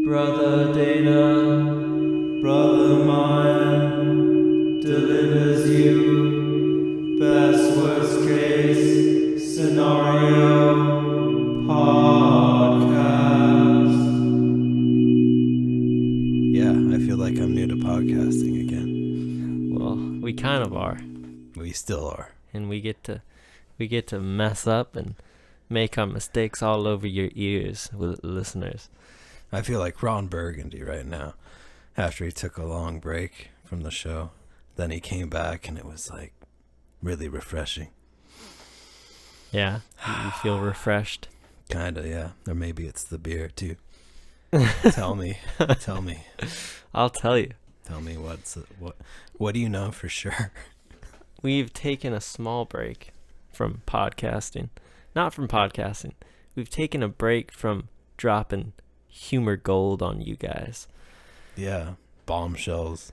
Brother Dana, Brother mine, delivers you best worst case scenario podcast. Yeah, I feel like I'm new to podcasting again. Well, we kind of are, We still are. and we get to mess up and make our mistakes all over your ears with listeners. I feel like Ron Burgundy right now. After he took a long break from the show, then he came back and it was like really refreshing. Yeah, you feel refreshed. Kinda, yeah. Or maybe it's the beer too. Tell me. I'll tell you. Tell me what do you know for sure? We've taken a small break from podcasting. Not from podcasting. We've taken a break from dropping humor gold on you guys. Yeah, bombshells.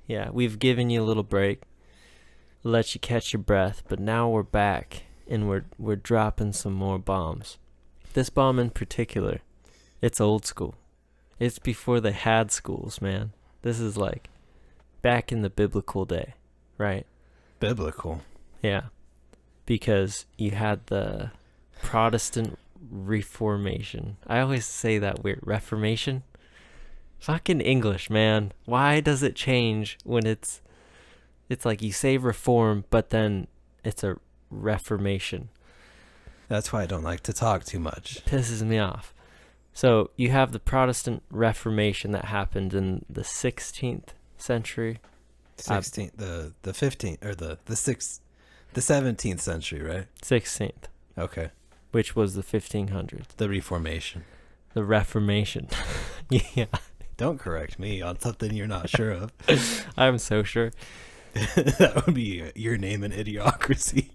Yeah, we've given you a little break, let you catch your breath, but now we're back and we're dropping some more bombs. This bomb in particular, it's old school. It's before they had schools, man. This is like back in the biblical day, right? Biblical. Yeah. Because you had the Protestant Reformation. I always say that weird. Reformation? Fucking English, man. Why does it change when it's like you say reform, but then it's a reformation? That's why I don't like to talk too much. Pisses me off. So you have the Protestant Reformation that happened in the 16th century. 16th, the 15th, or the 17th century, right? 16th, Okay. which was the 1500s. The Reformation. The Reformation. Yeah, Don't correct me on something you're not sure of. I'm so sure. That would be your name in Idiocracy.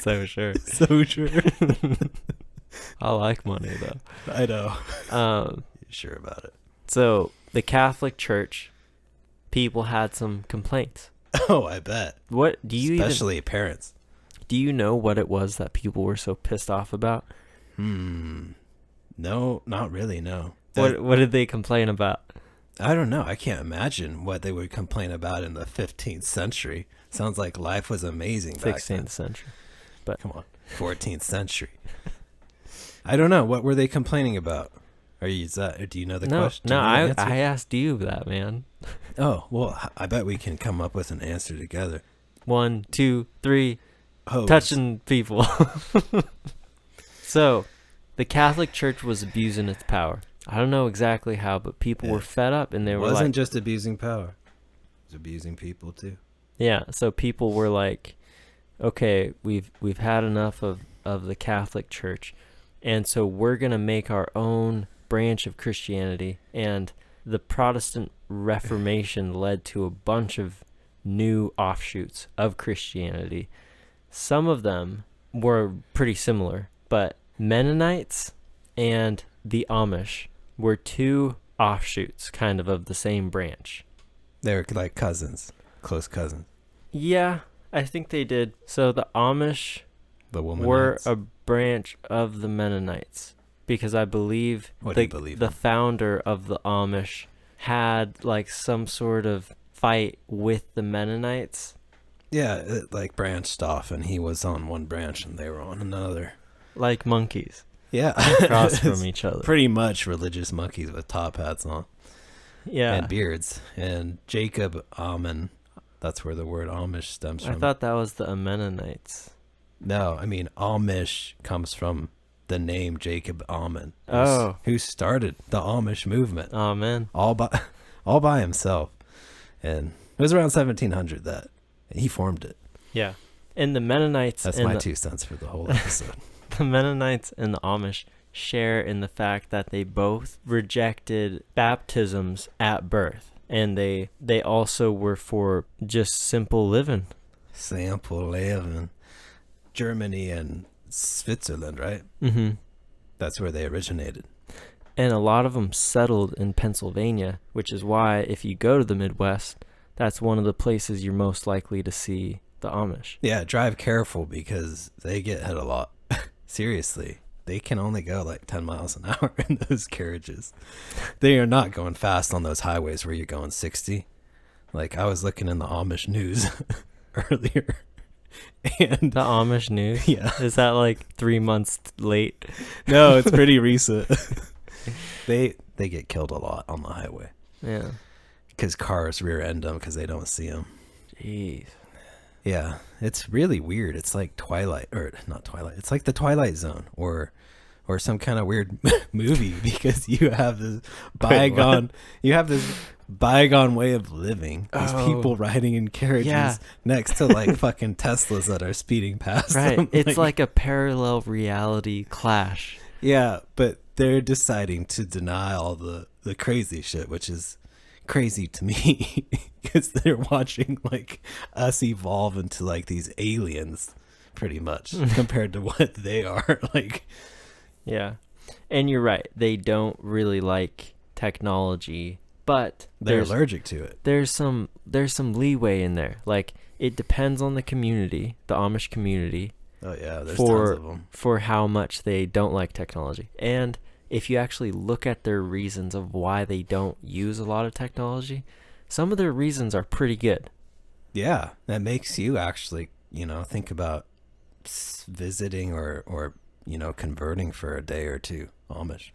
So sure. So sure. I like money though. I know. Um, You're sure about it. so the Catholic Church, people had some complaints. Oh, I bet. What do you Especially parents. do you know what it was that people were so pissed off about? No, not really, no. What did they complain about? I don't know. I can't imagine what they would complain about in the 15th century. Sounds like life was amazing back 16th then. century. Come on. 14th century. I don't know. What were they complaining about? Do you know the No, question? no, Do you know the I answer? asked you that, man. Oh, well, I bet we can come up with an answer together. 1, 2, 3, Hose. touching people. So, the Catholic Church was abusing its power. I don't know exactly how, but people were fed up and they It were wasn't like, just abusing power. It was abusing people too. yeah, so people were like, okay, we've had enough of the Catholic Church, and so we're going to make our own branch of Christianity. And the Protestant Reformation led to a bunch of new offshoots of Christianity. Some of them were pretty similar, but Mennonites and the Amish were two offshoots kind of the same branch. They're like cousins, close cousins. Yeah, I think they did. So the Amish The woman were a branch of the Mennonites, because I believe What do you believe the in? founder of the Amish had like some sort of fight with the Mennonites. Yeah, it like branched off, and he was on one branch, and they were on another. Like monkeys Yeah, across from each other. Pretty much religious monkeys with top hats on Yeah, and beards. And Jacob Ammon, that's where the word Amish stems I from. thought that was the Mennonites. No, I mean Amish comes from the name Jacob Ammon. Oh. Who started the Amish movement Oh man. all by himself, and it was around 1700 that he formed it. Yeah, and the Mennonites. That's and my the, 2 cents for the whole episode. The Mennonites and the Amish share in the fact that they both rejected baptisms at birth, and they also were for just simple living. Sample living. Germany and Switzerland, right? Mm-hmm. That's where they originated. And a lot of them settled in Pennsylvania, which is why if you go to the Midwest, that's one of the places you're most likely to see the Amish. Yeah, drive careful because they get hit a lot. Seriously. they can only go like 10 miles an hour in those carriages. They are not going fast on those highways where you're going 60. Like, I was looking in the Amish news earlier. And The Amish news? yeah. Is that like 3 months late? No, it's pretty recent. They get killed a lot on the highway Yeah. because cars rear end them because they don't see them. Jeez. Yeah, it's really weird. It's like Twilight, or not Twilight. It's like the Twilight Zone, or some kind of weird movie, because you have this bygone, bygone way of living. These people riding in carriages next to like fucking Teslas that are speeding past Right. them. It's like a parallel reality clash. Yeah, but they're deciding to deny all the crazy shit, which is crazy to me, because they're watching like us evolve into like these aliens pretty much compared to what they are. Like, Yeah. And you're right. They don't really like technology, but they're allergic to it. there's some leeway in there. Like, it depends on the community, the Amish community, Oh yeah, there's tons of them. for how much they don't like technology. And if you actually look at their reasons of why they don't use a lot of technology, some of their reasons are pretty good. Yeah, that makes you actually, think about visiting or converting for a day or two Amish.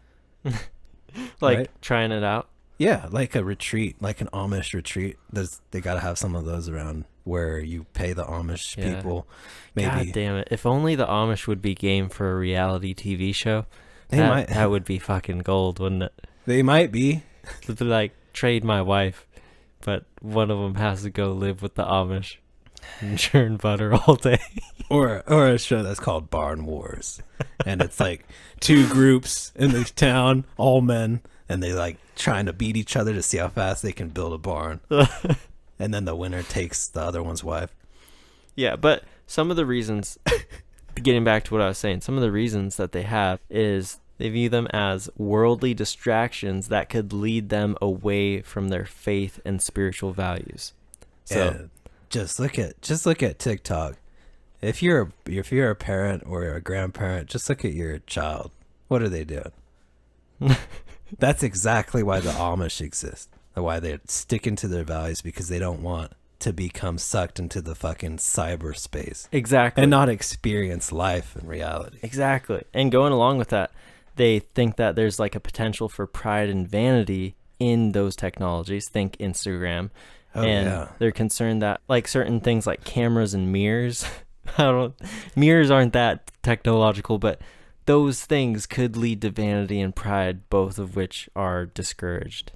Like, Right? trying it out. Yeah, like a retreat, like an Amish retreat. They got to have some of those around where you pay the Amish Yeah. people. Maybe God damn it. If only the Amish would be game for a reality TV show. they might. That would be fucking gold, wouldn't it? They might be. It'd be like, trade my wife, but one of them has to go live with the Amish and churn butter all day. Or a show that's called Barn Wars, and it's like two groups in the town, all men, and they like trying to beat each other to see how fast they can build a barn, and then the winner takes the other one's wife. Yeah, but some of the reasons, getting back to what I was saying, some of the reasons that they have is they view them as worldly distractions that could lead them away from their faith and spiritual values. So And just look at TikTok. If you're a parent or a grandparent, just look at your child. What are they doing? That's exactly why the Amish exist. Why they're sticking to their values, because they don't want to become sucked into the fucking cyberspace exactly. and not experience life in reality. Exactly. And going along with that, they think that there's like a potential for pride and vanity in those technologies. Think Instagram. Oh, and yeah. they're concerned that like certain things like cameras and mirrors, mirrors aren't that technological, but those things could lead to vanity and pride, both of which are discouraged.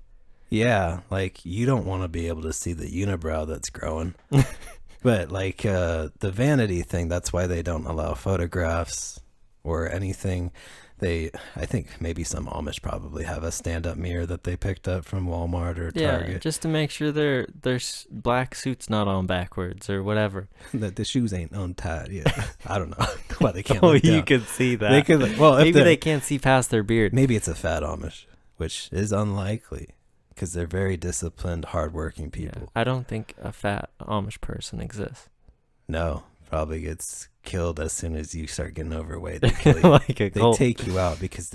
Yeah, like you don't want to be able to see the unibrow that's growing. But like the vanity thing, that's why they don't allow photographs or anything. I think maybe some Amish probably have a stand-up mirror that they picked up from Walmart or Target. Yeah, just to make sure their black suit's not on backwards or whatever. That the shoes ain't untied yet. I don't know why they can't. Oh, look you down. could see that. They could. Well, if maybe they can't see past their beard. maybe it's a fat Amish, which is unlikely because they're very disciplined, hardworking people. Yeah, I don't think a fat Amish person exists. No, probably gets killed as soon as you start getting overweight. They kill you. Like a They cult. take you out because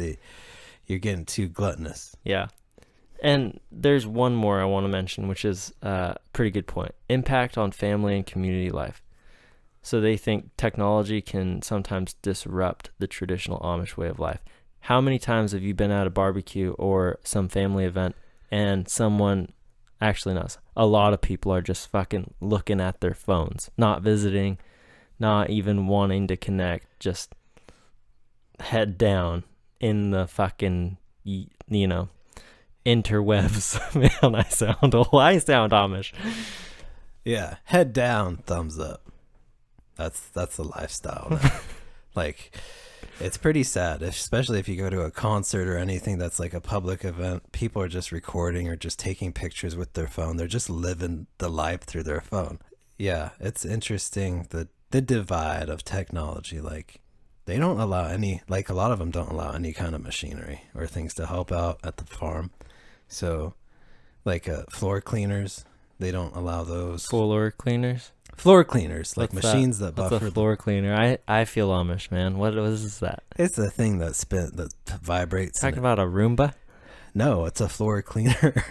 you're getting too gluttonous. Yeah. And there's one more I want to mention, which is a pretty good point. Impact on family and community life. So they think technology can sometimes disrupt the traditional Amish way of life. How many times have you been at a barbecue or some family event and a lot of people are just fucking looking at their phones, not visiting, not even wanting to connect, just head down in the fucking, interwebs. Man, I sound Amish. Yeah, head down, thumbs up. That's the lifestyle now. Like, it's pretty sad, especially if you go to a concert or anything that's like a public event. People are just recording or just taking pictures with their phone. They're just living the life through their phone. Yeah, it's interesting, the divide of technology. Like, they don't allow a lot of them don't allow any kind of machinery or things to help out at the farm. So, like floor cleaners, They don't allow those. Floor cleaners? Floor cleaners, like What's machines that What's buffer. a floor cleaner? I feel Amish, man. What is that? It's a thing that vibrates. Talking about a Roomba? No, it's a floor cleaner.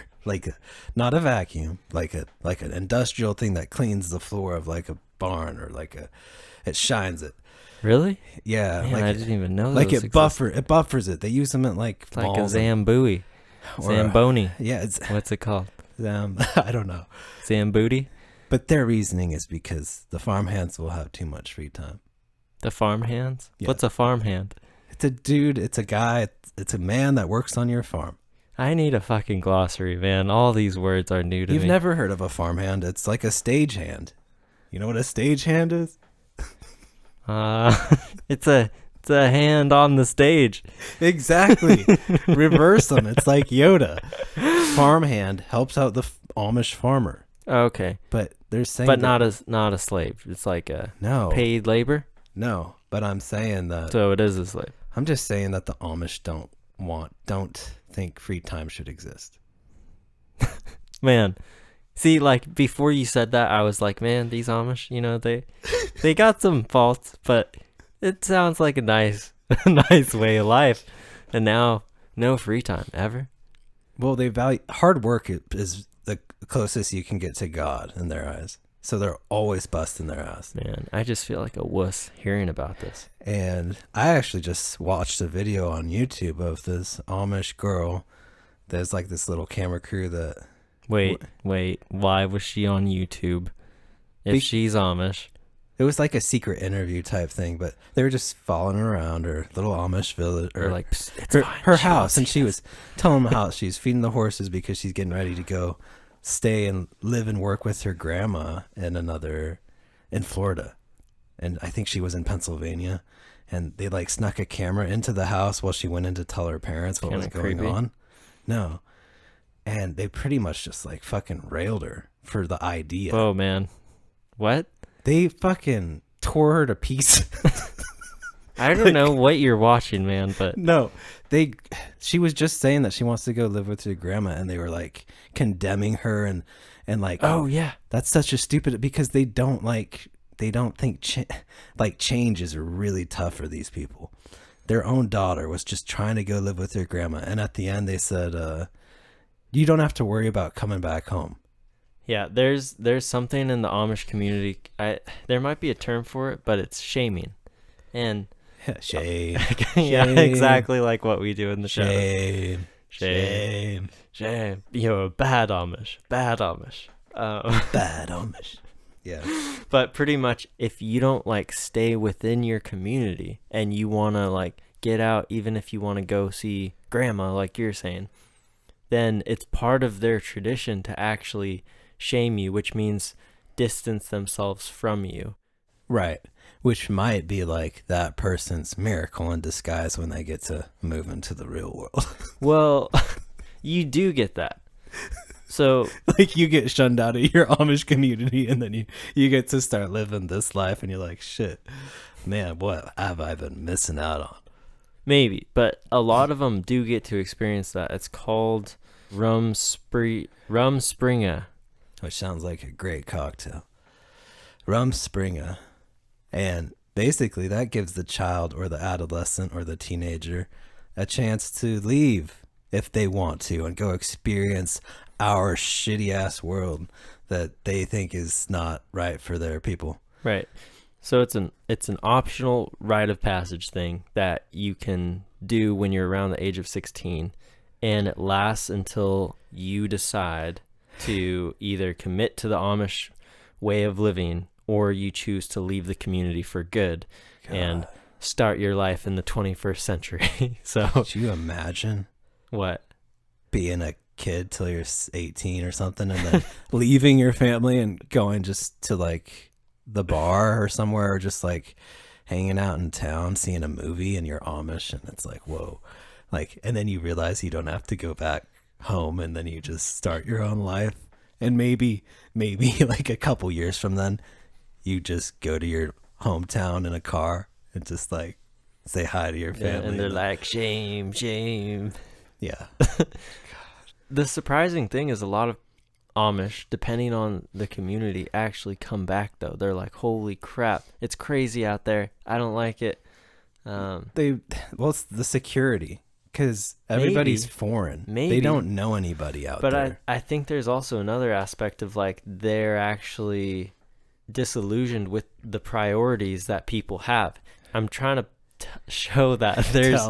Not a vacuum, like an industrial thing that cleans the floor of like a barn or it shines it. Really? Yeah, Man, I didn't even know like those it buffers it. They use them at like It's like a malls Zambui. Zamboni. yeah, it's What's it called? I don't know. Zambooty? But their reasoning is because the farmhands will have too much free time. The farmhands? Yeah. What's a farmhand? It's a dude, it's a guy, it's a man that works on your farm. I need a fucking glossary, man. All these words are new to me. You've never heard of a farmhand. It's like a stagehand. You know what a stagehand is? It's a hand on the stage. Exactly. Reverse them. It's like Yoda. Farmhand helps out the Amish farmer. Okay. But they're saying But not a slave. It's like a paid labor. No, but I'm saying that So it is a slave. I'm just saying that the Amish don't think free time should exist. Man. See, like before you said that, I was like, man, these Amish, they got some faults, but it sounds like a nice way of life. And now no free time ever. Well, they value hard work is the closest you can get to God in their eyes. So they're always busting their ass. Man, I just feel like a wuss hearing about this. And I actually just watched a video on YouTube of this Amish girl. There's like this little camera crew that... Wait. Why was she on YouTube if she's Amish? It was like a secret interview type thing, but they were just following her around her little Amish village. Or like, it's her house. And she was telling them how she's feeding the horses because she's getting ready to go stay and live and work with her grandma in Florida. And I think she was in Pennsylvania. And they like snuck a camera into the house while she went in to tell her parents what was going on. No. And they pretty much just like fucking railed her for the idea. Oh man. What? They fucking tore her to pieces. I don't know what you're watching, man, but no, she was just saying that she wants to go live with her grandma, and they were like condemning her and like, oh yeah, that's such a stupid, because they don't think change is really tough for these people. Their own daughter was just trying to go live with her grandma, and at the end they said, you don't have to worry about coming back home. Yeah, there's something in the Amish community. There might be a term for it, but it's shaming. And shame. Yeah, exactly like what we do in the show. Shame. You're a bad Amish. Bad Amish. Bad Amish. Yeah. But pretty much if you don't like stay within your community and you want to like get out, even if you want to go see grandma, like you're saying, then it's part of their tradition to actually shame you, which means distance themselves from you. Right. Which might be like that person's miracle in disguise when they get to move into the real world. Well, you do get that. So like you get shunned out of your Amish community and then you get to start living this life and you're like, shit, man, what have I been missing out on? Maybe, but a lot of them do get to experience that. It's called Rumspringa. Which sounds like a great cocktail. Rumspringa. And basically that gives the child or the adolescent or the teenager a chance to leave if they want to and go experience our shitty ass world that they think is not right for their people. Right. So it's an optional rite of passage thing that you can do when you're around the age of 16, and it lasts until you decide to either commit to the Amish way of living or you choose to leave the community for good and start your life in the 21st century. So could you imagine what? Being a kid till you're 18 or something and then leaving your family and going just to like the bar or somewhere, or just like hanging out in town, seeing a movie, and you're Amish, and it's like, whoa. Like, and then you realize you don't have to go back home, and then you just start your own life. And maybe like a couple years from then, you just go to your hometown in a car and just like say hi to your family. Yeah, and they're like, shame. Yeah. The surprising thing is a lot of Amish, depending on the community, actually come back though. They're like, holy crap, it's crazy out there. I don't like it. It's the security, because everybody's foreign. Maybe. They don't know anybody out there. But I think there's also another aspect of like they're actually disillusioned with the priorities that people have. I'm trying to show that there's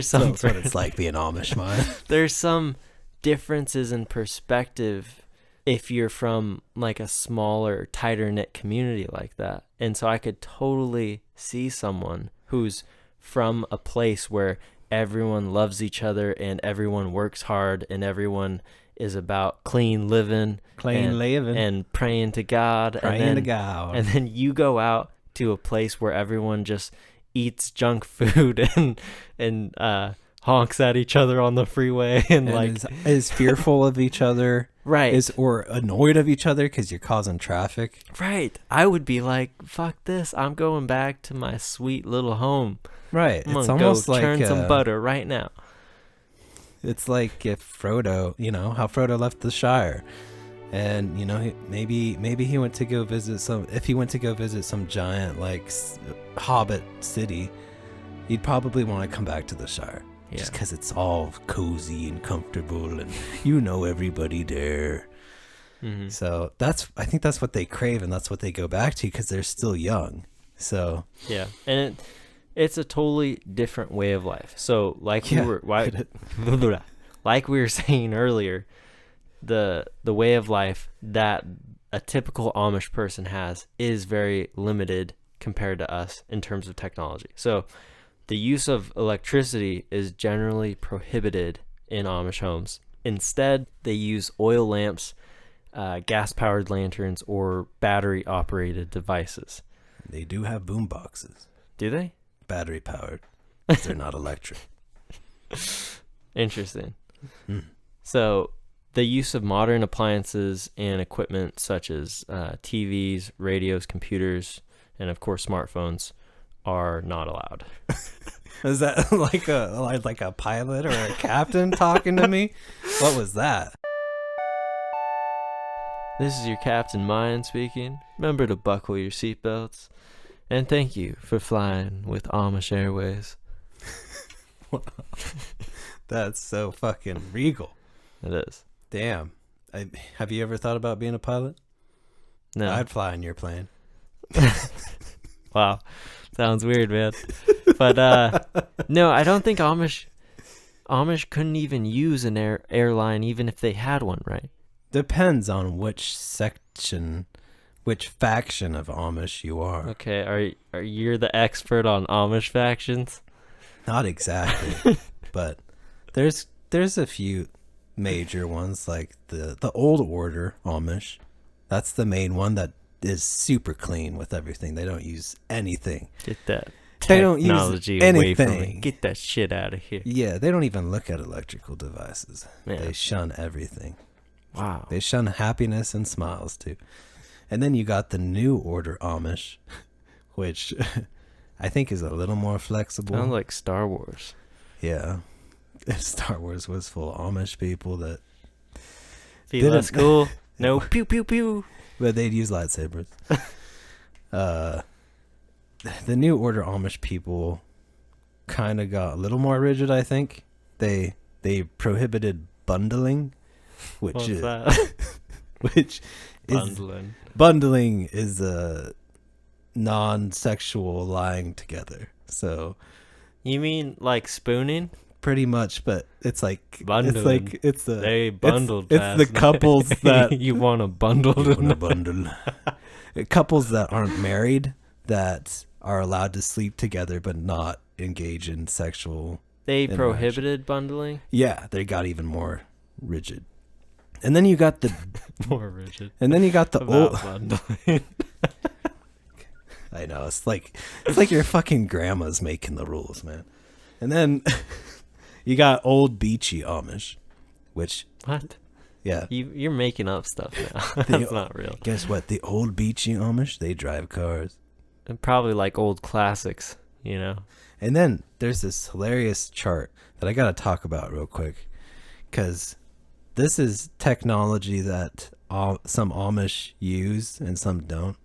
some That's what it's like being Amish, man. there's some differences in perspective if you're from like a smaller, tighter knit community like that. And so I could totally see someone who's from a place where everyone loves each other and everyone works hard and everyone is about clean living and praying to God. And then you go out to a place where everyone just eats junk food and honks at each other on the freeway and like is fearful of each other, right? Or annoyed of each other because you're causing traffic, right? I would be like, fuck this, I'm going back to my sweet little home, right? I'm it's gonna almost go like churn some butter right now. It's like if Frodo, how Frodo left the Shire, and maybe he went to go visit some giant like hobbit city, he'd probably want to come back to the Shire. Yeah. Just because it's all cozy and comfortable and everybody there. Mm-hmm. So I think that's what they crave, and that's what they go back to because they're still young. So yeah, and it's a totally different way of life. So like we were saying earlier, the way of life that a typical Amish person has is very limited compared to us in terms of technology. So the use of electricity is generally prohibited in Amish homes. Instead, they use oil lamps, gas-powered lanterns, or battery-operated devices. They do have boom boxes. Do they? Battery-powered, because they're not electric. Interesting. Mm. So the use of modern appliances and equipment such as TVs, radios, computers, and of course smartphones are not allowed. Is that like a pilot or a captain talking to me? What was that? This is your Captain Mayan speaking. Remember to buckle your seatbelts. And thank you for flying with Amish Airways. That's so fucking regal. It is. Damn. Have you ever thought about being a pilot? No. I'd fly in your plane. Wow. Sounds weird, man. But no, I don't think Amish couldn't even use an airline even if they had one, right? Depends on which faction of Amish you are. Okay, are you the expert on Amish factions? Not exactly, but there's a few major ones like the Old Order Amish. That's the main one that is super clean with everything. They don't use anything. Get that They don't use technology away from me. anything. Get that shit out of here. Yeah, they don't even look at electrical devices. Yeah. They shun everything. Wow. They shun happiness and smiles too. And then you got the New Order Amish, which I think is a little more flexible. Sounds like Star Wars. Yeah. Star Wars was full of Amish people that Feel less cool. No pew pew pew. But they'd use lightsabers. The New Order Amish people kind of got a little more rigid, I think. They prohibited bundling, which What's is that? which Bundling. Bundling is a non-sexual lying together. So You mean like spooning? pretty much, but it's like Bundling. They bundled. It's the couples that you want to bundle. Couples that aren't married that are allowed to sleep together but not engage in sexual. They interaction. prohibited bundling. Yeah, they got even more rigid. And then you got the More rigid. and then you got the About old. bundling. I know it's like your fucking grandma's making the rules, man. And then you got old beachy Amish, which What? yeah. You're making up stuff now. That's not real. Guess what? The old beachy Amish, they drive cars. And probably like old classics, you know. And then there's this hilarious chart that I got to talk about real quick because this is technology that some Amish use and some don't.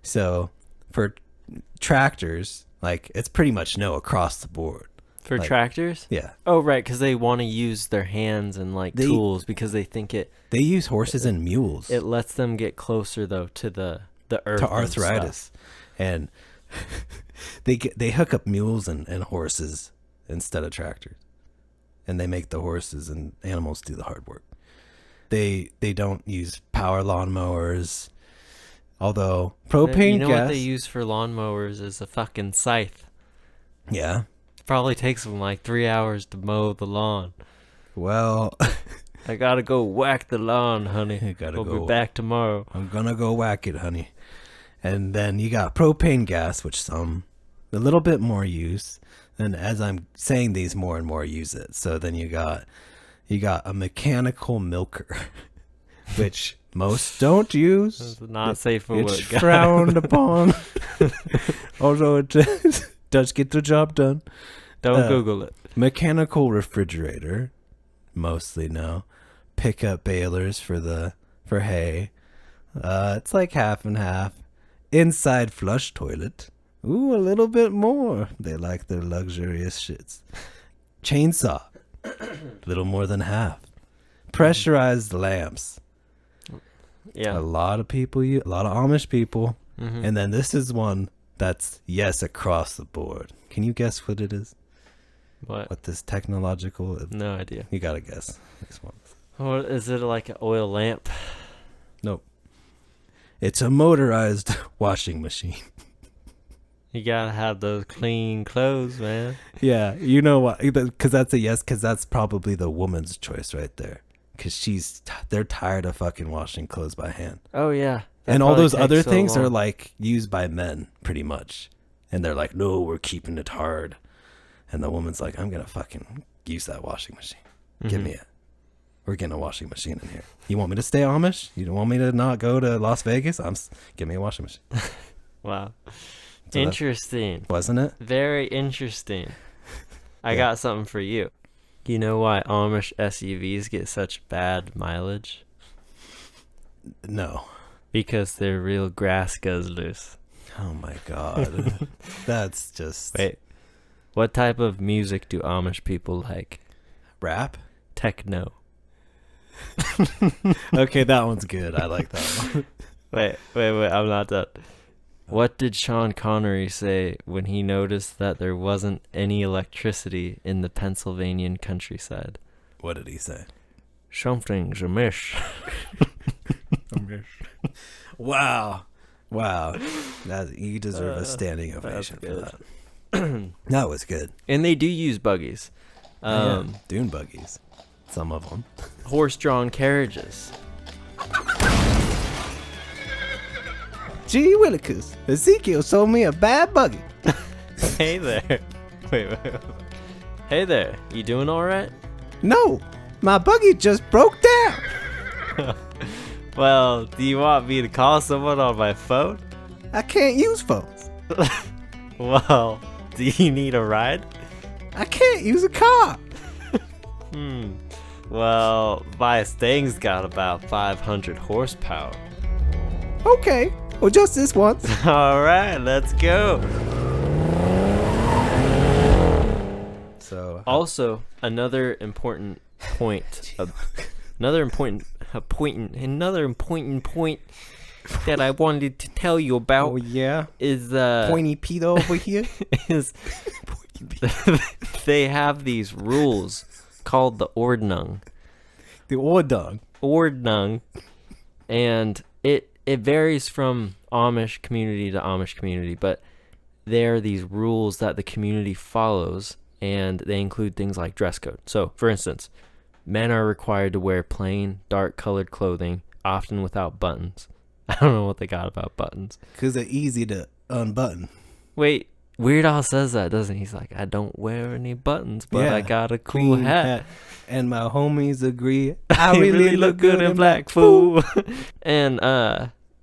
So for tractors, like it's pretty much no across the board. For Like, tractors? Yeah. Oh, right, because they want to use their hands and like tools because they think They use horses and mules. it lets them get closer though to the earth. To and arthritis. stuff. And they hook up mules and horses instead of tractors. And they make the horses and animals do the hard work. They don't use power lawnmowers. Although propane You know gas. what they use for lawnmowers is a fucking scythe. Yeah. Probably takes them like 3 hours to mow the lawn. Well, I gotta go whack the lawn, honey. You gotta I'll go. be back tomorrow. I'm gonna go whack it, honey. And then you got propane gas, which some a little bit more use. And as I'm saying these, more and more use it. So then you got a mechanical milker, which most don't use. It's not safe for It's work. frowned upon. Although it does get the job done. Don't Google it. Mechanical refrigerator, mostly no. Pickup balers for hay. It's like half and half. Inside flush toilet. Ooh, a little bit more. They like their luxurious shits. Chainsaw. Little more than half. Pressurized lamps. Yeah. A lot of people, a lot of Amish people. Mhm. And then this is one that's yes across the board. Can you guess what it is? What? What this technological? No idea. You gotta guess. This one. What is it, like an oil lamp? Nope. It's a motorized washing machine. You gotta have those clean clothes, man. Yeah, you know what? Because that's a yes. Because that's probably the woman's choice right there. Because they're tired of fucking washing clothes by hand. Oh yeah. That And all probably those takes other so things are long. like used by men, pretty much. And they're like, no, we're keeping it hard. And the woman's like, I'm gonna fucking use that washing machine. Give me it. We're getting a washing machine in here. You want me to stay Amish? You don't want me to not go to Las Vegas? Give me a washing machine. Wow. So Interesting. wasn't it? Very interesting. I Yeah. got something for you. You know why Amish SUVs get such bad mileage? No. Because they're real grass guzzlers. Oh my god. That's just Wait. What type of music do Amish people like? rap. Techno. Okay, that one's good. I like that one. Wait, I'm not done. What did Sean Connery say when he noticed that there wasn't any electricity in the Pennsylvanian countryside? What did he say? Something's amiss. Wow. You deserve a standing ovation for good. that. That was good. And they do use buggies. Yeah. Dune buggies. Some of them. Horse-drawn carriages. Gee willikers, Ezekiel sold me a bad buggy. Hey there. Wait. Hey there. You doing all right? No, my buggy just broke down. Well, do you want me to call someone on my phone? I can't use phones. Well, do you need a ride? I can't use a car. Well, my Stang's got about 500 horsepower. Okay, well just this once. All right, let's go. So Also, another important point. Another important point that I wanted to tell you about yeah, is Pointy Pete over here. is they have these rules called the Ordnung. The Ordnung. Ordnung, and it varies from Amish community to Amish community, but there are these rules that the community follows, and they include things like dress code. So, for instance, men are required to wear plain, dark-colored clothing, often without buttons. I don't know what they got about buttons. Because they're easy to unbutton. Wait, Weird Al says that, doesn't he? He's like, I don't wear any buttons, but Yeah, I got a cool Clean hat. And my homies agree. I really look good in black, fool. And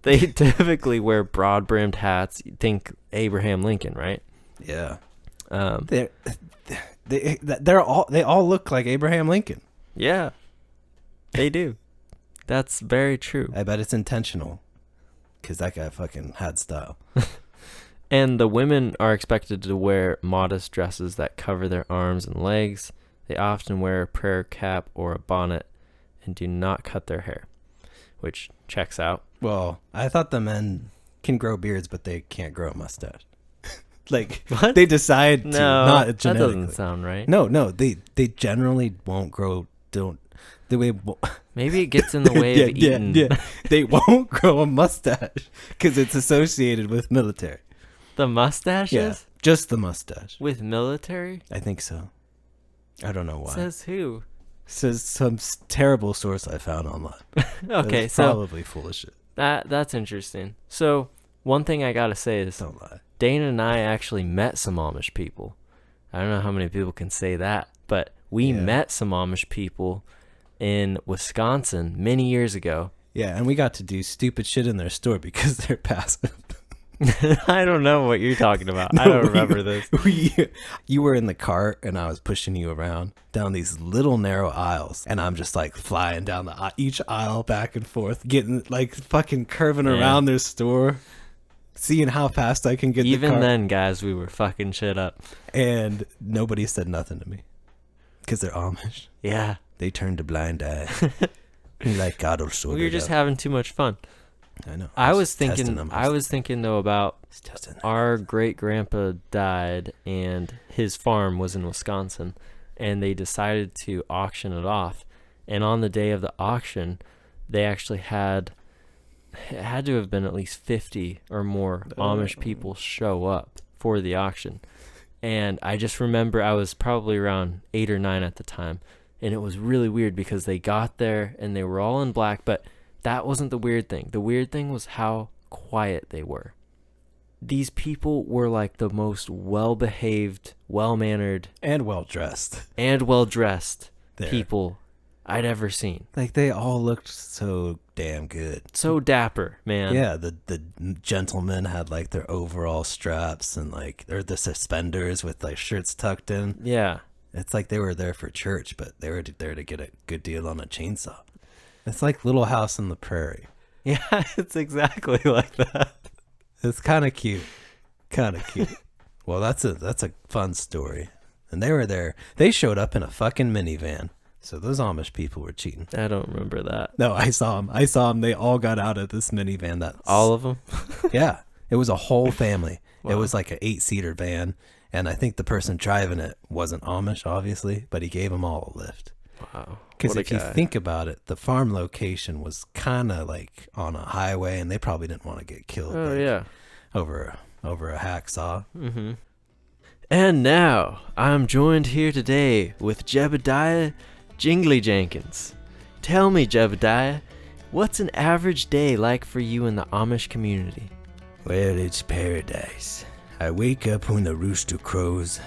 they typically wear broad-brimmed hats. You think Abraham Lincoln, right? Yeah. Um, They all look like Abraham Lincoln. Yeah. They do. That's very true. I bet it's intentional. Because that guy fucking had style. And the women are expected to wear modest dresses that cover their arms and legs. They often wear a prayer cap or a bonnet and do not cut their hair, which checks out. Well, I thought the men can grow beards, but they can't grow a mustache. Like, What? they decide to, not that genetically. doesn't sound right. No, they generally won't grow, Maybe it gets in the way of eating. Yeah. They won't grow a mustache because it's associated with military. The mustaches? Yeah, just the mustache. With military? I think so. I don't know why. Says who? Says some terrible source I found online. Okay, It's so probably full of shit. that's interesting. So one thing I gotta say is Don't lie. Dana and I actually met some Amish people. I don't know how many people can say that, but we met some Amish people in Wisconsin many years ago. Yeah, and we got to do stupid shit in their store because they're passive. I don't know what you're talking about. I don't remember this. You were in the cart and I was pushing you around down these little narrow aisles, and I'm just like flying down each aisle back and forth, getting like fucking curving around their store, seeing how fast I can get the cart. Even then, guys, we were fucking shit up. And nobody said nothing to me because they're Amish. Yeah. They turned a blind eye. Like God will sort We were it just out. having too much fun. I know. I was testing them. thinking though about Testing them. our great grandpa died and his farm was in Wisconsin, and they decided to auction it off. And on the day of the auction, they actually it had to have been at least 50 or more Amish people show up for the auction. And I just remember I was probably around 8 or 9 at the time, and it was really weird because they got there and they were all in black, but that wasn't the weird thing. The weird thing was how quiet they were. These people were like the most well-behaved, well-mannered, and well-dressed. and well-dressed There. people I'd ever seen. Like, they all looked so damn good. So dapper, man. Yeah, the gentlemen had like their overall straps and like the suspenders with like shirts tucked in. Yeah. It's like they were there for church, but they were there to get a good deal on a chainsaw. It's like Little House on the Prairie. Yeah, it's exactly like that. It's kind of cute. Well, that's a fun story. And they were there. They showed up in a fucking minivan. So those Amish people were cheating. I don't remember that. No, I saw them. They all got out of this minivan. All of them? Yeah. It was a whole family. Wow. It was like an 8-seater van. And I think the person driving it wasn't Amish, obviously, but he gave them all a lift. Wow. Because What a if you guy. think about it, the farm location was kind of like on a highway, and they probably didn't want to get killed Oh, yeah. over a hacksaw. Mm-hmm. And now, I'm joined here today with Jebediah Jingly Jenkins. Tell me, Jebediah, what's an average day like for you in the Amish community? Well, it's paradise. I wake up when the rooster crows.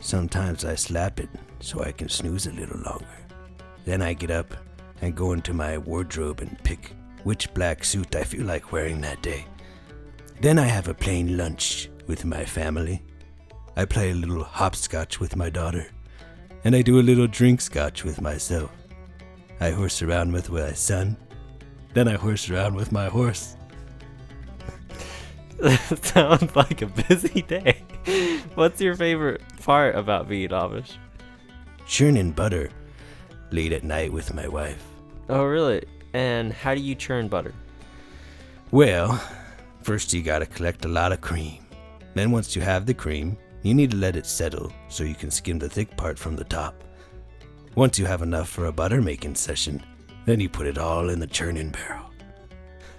Sometimes I slap it so I can snooze a little longer. Then I get up and go into my wardrobe and pick which black suit I feel like wearing that day. Then I have a plain lunch with my family. I play a little hopscotch with my daughter. And I do a little drink scotch with myself. I horse around with my son. Then I horse around with my horse. That sounds like a busy day. What's your favorite part about being Amish? Churning butter late at night with my wife. Oh, really? And how do you churn butter? Well, first you gotta collect a lot of cream. Then once you have the cream, you need to let it settle so you can skim the thick part from the top. Once you have enough for a butter making session, then you put it all in the churning barrel.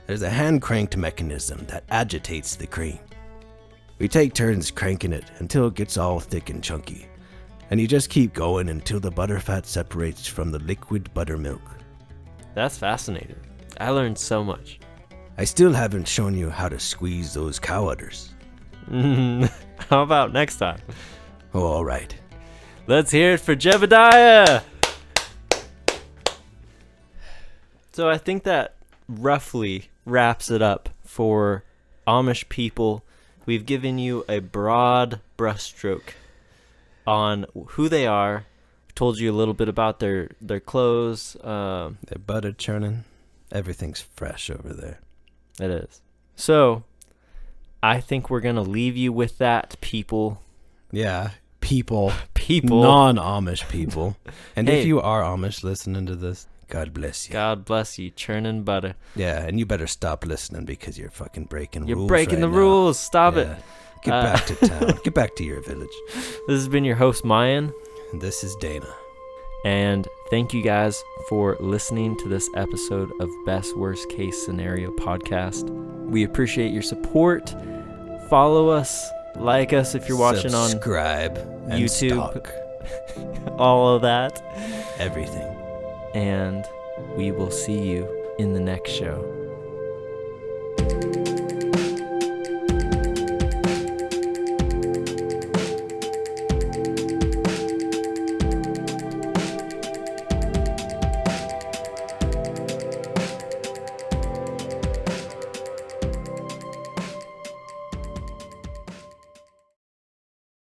There's a hand cranked mechanism that agitates the cream. We take turns cranking it until it gets all thick and chunky. And you just keep going until the butterfat separates from the liquid buttermilk. That's fascinating. I learned so much. I still haven't shown you how to squeeze those cow udders. How about next time? Oh, all right. Let's hear it for Jebediah! So I think that roughly wraps it up for Amish people. We've given you a broad brushstroke on who they are, told you a little bit about their clothes. They're butter churning. Everything's fresh over there. It is. So, I think we're going to leave you with that, people. Yeah, people. People. Non-Amish people. And Hey. if you are Amish listening to this, God bless you. God bless you, churning butter. Yeah, and you better stop listening because you're fucking breaking rules. You're breaking right the now. rules. Stop Yeah. it. Get back to town. Get back to your village. This has been your host, Mayan. And this is Dana. And thank you guys for listening to this episode of Best Worst Case Scenario podcast. We appreciate your support. Follow us, like us if you're watching Subscribe on and YouTube. stalk. All of that. Everything. And we will see you in the next show.